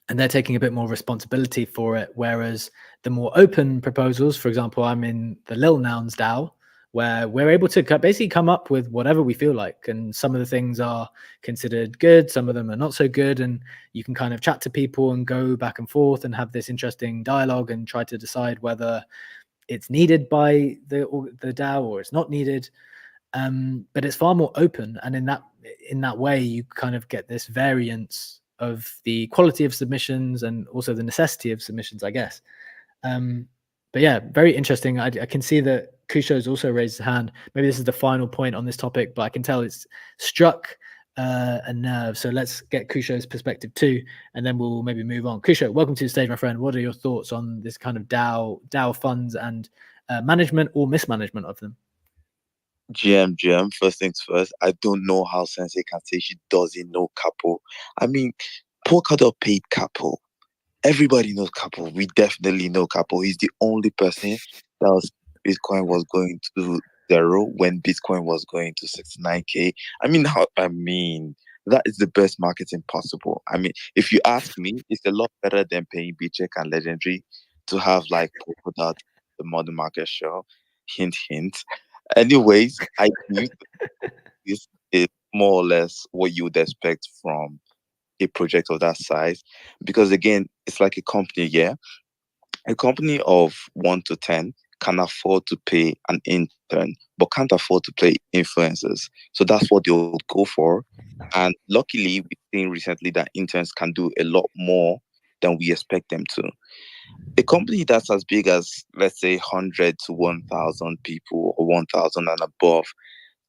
they're taking a bit more responsibility for it. Whereas the more open proposals, for example, I'm in the Lil Nouns DAO, where we're able to basically come up with whatever we feel like. And some of the things are considered good, some of them are not so good. And you can kind of chat to people and go back and forth and have this interesting dialogue and try to decide whether it's needed by the DAO or it's not needed. But it's far more open. And in that way, you kind of get this variance of the quality of submissions and also the necessity of submissions, I guess. But yeah, very interesting. I can see that Kusho's also raised his hand. Maybe this is the final point on this topic, but I can tell it's struck a nerve. So let's get Kusho's perspective too, and then we'll maybe move on. Kusho, welcome to the stage, my friend. What are your thoughts on this kind of DAO funds and management or mismanagement of them? GM, first things first, I don't know how Sensei can say she doesn't know Capo. I mean, Polkadot paid Capo. Everybody knows Capo. We definitely know Capo. He's the only person that Bitcoin was going to 0 when Bitcoin was going to 69K. I mean, That is the best marketing possible. I mean, if you ask me, it's a lot better than paying BCheck and Legendary to have like Polkadot, the modern market show. Hint, hint. Anyways, I do this is more or less what you would expect from a project of that size. Because again, it's like a company, yeah. A company of 1 to 10 can afford to pay an intern, but can't afford to pay influencers. So that's what they would go for. And luckily, we've seen recently that interns can do a lot more than we expect them to. A company that's as big as, let's say, 100 to 1,000 people or 1,000 and above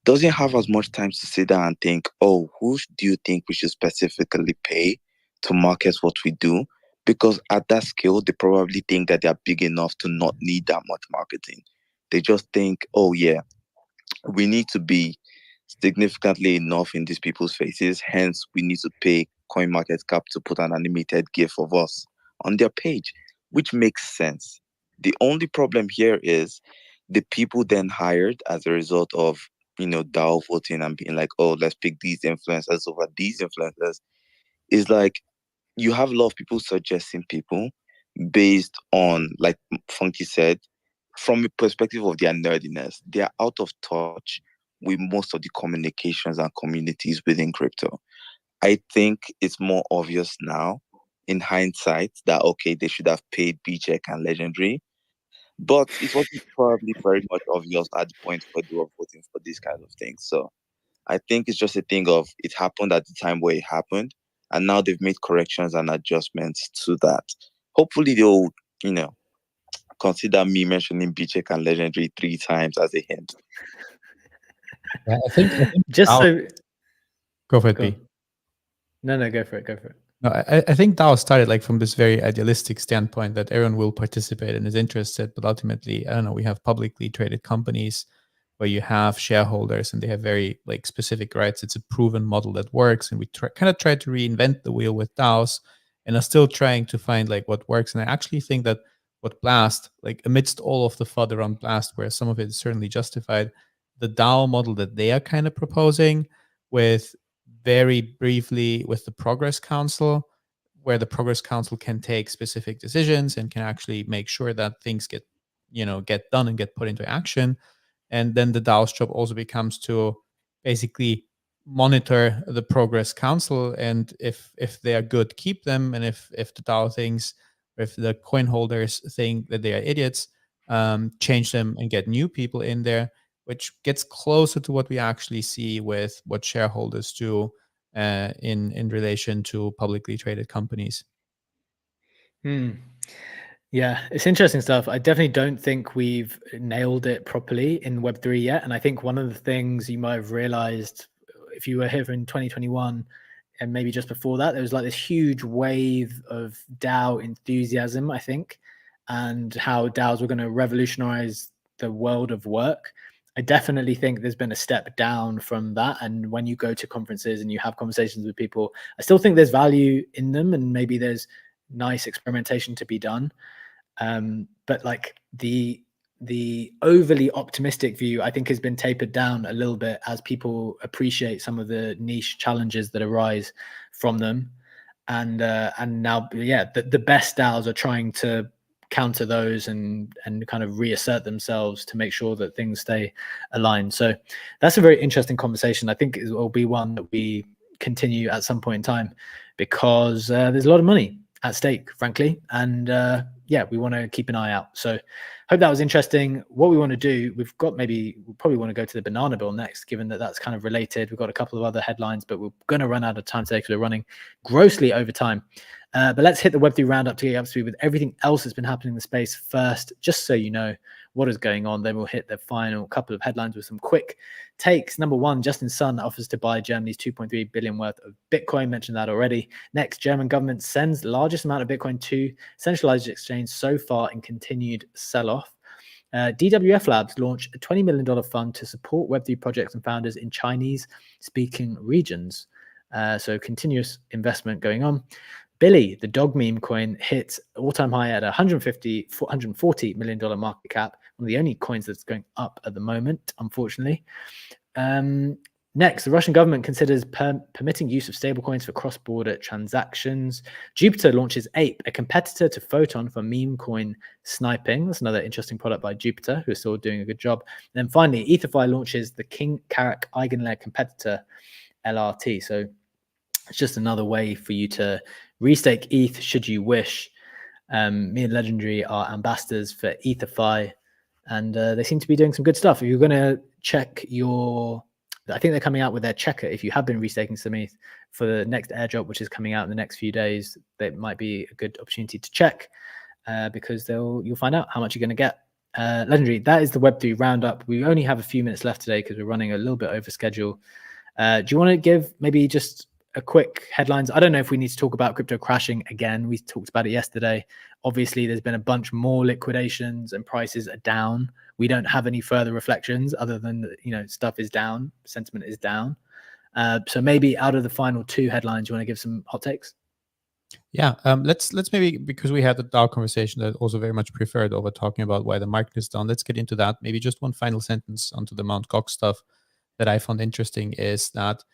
doesn't have as much time to sit down and think, oh, who do you think we should specifically pay to market what we do? Because at that scale, they probably think that they're big enough to not need that much marketing. They just think, oh, yeah, we need to be significantly enough in these people's faces. Hence, we need to pay CoinMarketCap to put an animated GIF of us on their page, which makes sense. The only problem here is the people then hired as a result of DAO voting and being like, oh, let's pick these influencers over these influencers. Is like you have a lot of people suggesting people based on, like Funky said, from a perspective of their nerdiness. They are out of touch with most of the communications and communities within crypto. I think it's more obvious now in hindsight that, okay, they should have paid BCheck and Legendary, but it wasn't probably very much obvious at the point where they were voting for these kind of things. So I think it's just a thing of it happened at the time where it happened, and now they've made corrections and adjustments to that. Hopefully they'll, consider me mentioning BCheck and Legendary 3 times as a hint. Yeah, I think Just so go for it, go B. on. No, go for it. Go for it. No, I think DAO started like from this very idealistic standpoint that everyone will participate and is interested, but ultimately, I don't know, we have publicly traded companies where you have shareholders and they have very like specific rights. It's a proven model that works, and we kind of try to reinvent the wheel with DAOs, and are still trying to find like what works. And I actually think that what Blast, like amidst all of the fodder on Blast, where some of it is certainly justified, the DAO model that they are kind of proposing with very briefly with the Progress Council, where the Progress Council can take specific decisions and can actually make sure that things get done and get put into action. And then the DAO's job also becomes to basically monitor the Progress Council, and if they are good, keep them, and if the DAO thinks, if the coin holders think that they are idiots, change them and get new people in there, which gets closer to what we actually see with what shareholders do in relation to publicly traded companies. Yeah, it's interesting stuff. I definitely don't think we've nailed it properly in Web3 yet. And I think one of the things you might have realized if you were here in 2021 and maybe just before that, there was like this huge wave of DAO enthusiasm, I think, and how DAOs were going to revolutionize the world of work. I definitely think there's been a step down from that. And when you go to conferences and you have conversations with people, I still think there's value in them, and maybe there's nice experimentation to be done. But like the overly optimistic view, I think, has been tapered down a little bit as people appreciate some of the niche challenges that arise from them. And now, yeah, the best DAOs are trying to counter those and kind of reassert themselves to make sure that things stay aligned. So that's a very interesting conversation. I think it will be one that we continue at some point in time, because there's a lot of money at stake, frankly. And yeah, we want to keep an eye out. So hope that was interesting. What we want to do, we'll probably want to go to the banana bill next, given that that's kind of related. We've got a couple of other headlines, but we're going to run out of time today because we're running grossly over time. But let's hit the Web3 roundup to get up to speed with everything else that's been happening in the space first, just so you know what is going on. Then we'll hit the final couple of headlines with some quick takes. Number one, Justin Sun offers to buy Germany's 2.3 billion worth of Bitcoin. Mentioned that already. Next, German government sends largest amount of Bitcoin to centralized exchange so far in continued sell-off. DWF Labs launched a $20 million fund to support Web3 projects and founders in Chinese-speaking regions. So continuous investment going on. Billy, the dog meme coin, hits all-time high at $140 million market cap. One of the only coins that's going up at the moment, unfortunately. Next, the Russian government considers permitting use of stablecoins for cross-border transactions. Jupiter launches Ape, a competitor to Photon for meme coin sniping. That's another interesting product by Jupiter, who is still doing a good job. And then finally, EtherFi launches the King Karak Eigenlayer competitor, LRT. So it's just another way for you to restake ETH should you wish. Me and Legendary are ambassadors for EtherFi, and they seem to be doing some good stuff. If you're going to check your... I think they're coming out with their checker. If you have been restaking some ETH for the next airdrop, which is coming out in the next few days, that might be a good opportunity to check because you'll find out how much you're going to get. Legendary, that is the Web3 roundup. We only have a few minutes left today because we're running a little bit over schedule. Do you want to give maybe just a quick headlines? I don't know if we need to talk about crypto crashing again. We talked about it yesterday. Obviously, there's been a bunch more liquidations and prices are down. We don't have any further reflections other than, stuff is down, sentiment is down. So maybe out of the final two headlines, you want to give some hot takes? Yeah, let's maybe, because we had the DAO conversation that also very much preferred over talking about why the market is down. Let's get into that. Maybe just one final sentence onto the Mt. Gox stuff that I found interesting is that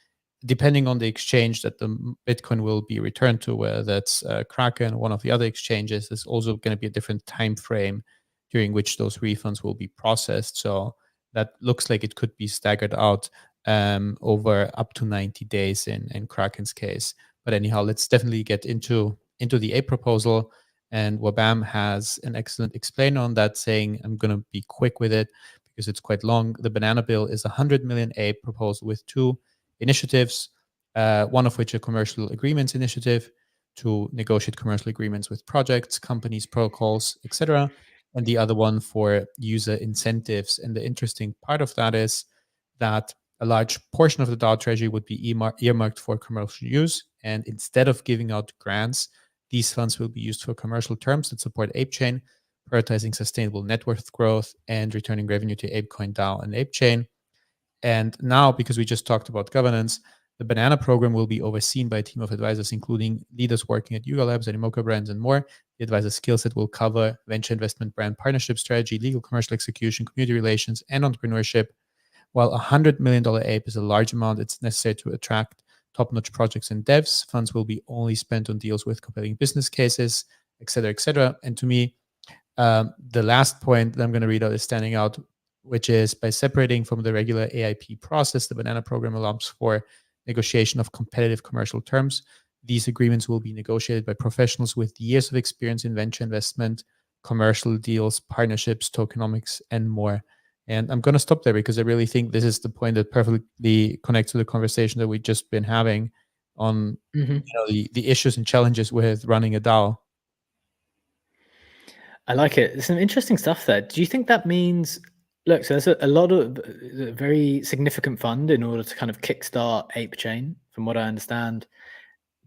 depending on the exchange that the Bitcoin will be returned to, whether that's Kraken or one of the other exchanges, there's also going to be a different time frame during which those refunds will be processed. So that looks like it could be staggered out over up to 90 days in Kraken's case. But anyhow, let's definitely get into the Ape proposal. And Wabam has an excellent explainer on that, saying, I'm going to be quick with it because it's quite long. The banana bill is a 100 million Ape proposal with two initiatives, one of which a commercial agreements initiative to negotiate commercial agreements with projects, companies, protocols, etc., and the other one for user incentives. And the interesting part of that is that a large portion of the DAO treasury would be earmarked for commercial use. And instead of giving out grants, these funds will be used for commercial terms that support ApeChain, prioritizing sustainable net worth growth and returning revenue to ApeCoin DAO and ApeChain. And now, because we just talked about governance, the Banana program will be overseen by a team of advisors, including leaders working at Yuga Labs, Animoca Brands, and more. The advisor skill set will cover venture investment, brand partnership strategy, legal commercial execution, community relations, and entrepreneurship. While a $100 million Ape is a large amount, it's necessary to attract top-notch projects and devs. Funds will be only spent on deals with compelling business cases, et cetera, et cetera. And to me, the last point that I'm going to read out is standing out, which is by separating from the regular AIP process, the Banana program allows for negotiation of competitive commercial terms. These agreements will be negotiated by professionals with years of experience in venture investment, commercial deals, partnerships, tokenomics, and more. And I'm going to stop there because I really think this is the point that perfectly connects to the conversation that we've just been having on the issues and challenges with running a DAO. I like it. There's some interesting stuff there. Do you think that means, look, so there's a lot of very significant fund in order to kind of kickstart ApeChain, from what I understand.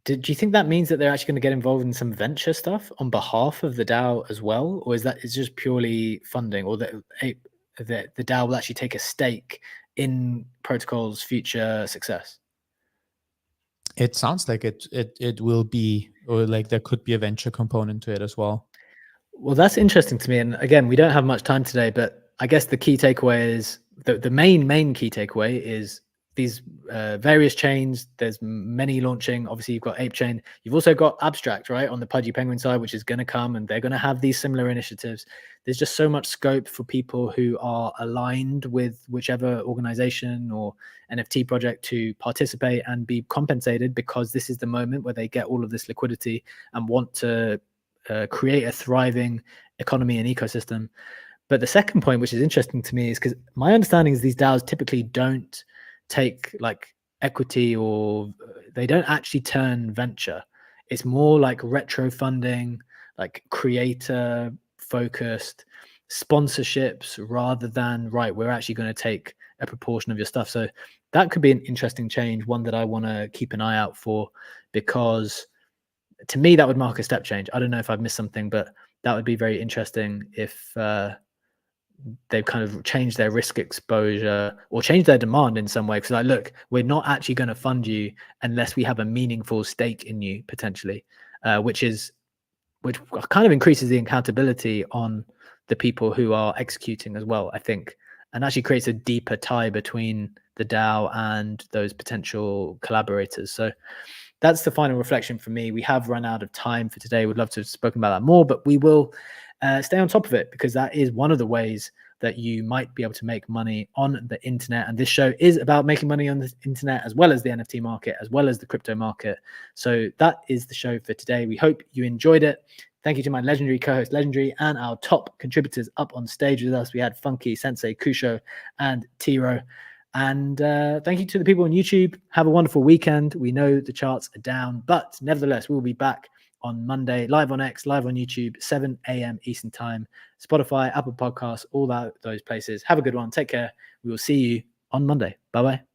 Do you think that means that they're actually going to get involved in some venture stuff on behalf of the DAO as well? Or is that it's just purely funding, or that the DAO will actually take a stake in protocol's future success? It sounds like it will be, or like there could be a venture component to it as well. Well, that's interesting to me. And again, we don't have much time today, but I guess the key takeaway is the main key takeaway is these various chains. There's many launching. Obviously, you've got ApeChain. You've also got Abstract, right, on the Pudgy Penguin side, which is going to come, and they're going to have these similar initiatives. There's just so much scope for people who are aligned with whichever organization or NFT project to participate and be compensated, because this is the moment where they get all of this liquidity and want to create a thriving economy and ecosystem. But the second point, which is interesting to me, is because my understanding is these DAOs typically don't take like equity, or they don't actually turn venture. It's more like retro funding, like creator focused sponsorships, rather than, right, we're actually going to take a proportion of your stuff. So that could be an interesting change, one that I want to keep an eye out for, because to me, that would mark a step change. I don't know if I've missed something, but that would be very interesting if they've kind of changed their risk exposure or changed their demand in some way. Because like, look, we're not actually going to fund you unless we have a meaningful stake in you, potentially, which kind of increases the accountability on the people who are executing as well, I think. and actually creates a deeper tie between the DAO and those potential collaborators. So that's the final reflection for me. We have run out of time for today. We'd love to have spoken about that more, but we will stay on top of it, because that is one of the ways that you might be able to make money on the internet. And this show is about making money on the internet, as well as the NFT market, as well as the crypto market. So that is the show for today. We hope you enjoyed it. Thank you to my legendary co-host Legendary and our top contributors up on stage with us. We had Funky, Sensei, Kusho, and Tiro. And thank you to the people on YouTube. Have a wonderful weekend. We know the charts are down, but nevertheless, we'll be back on Monday, live on X, live on YouTube, 7 a.m. Eastern Time, Spotify, Apple Podcasts, all those places. Have a good one. Take care. We will see you on Monday. Bye-bye.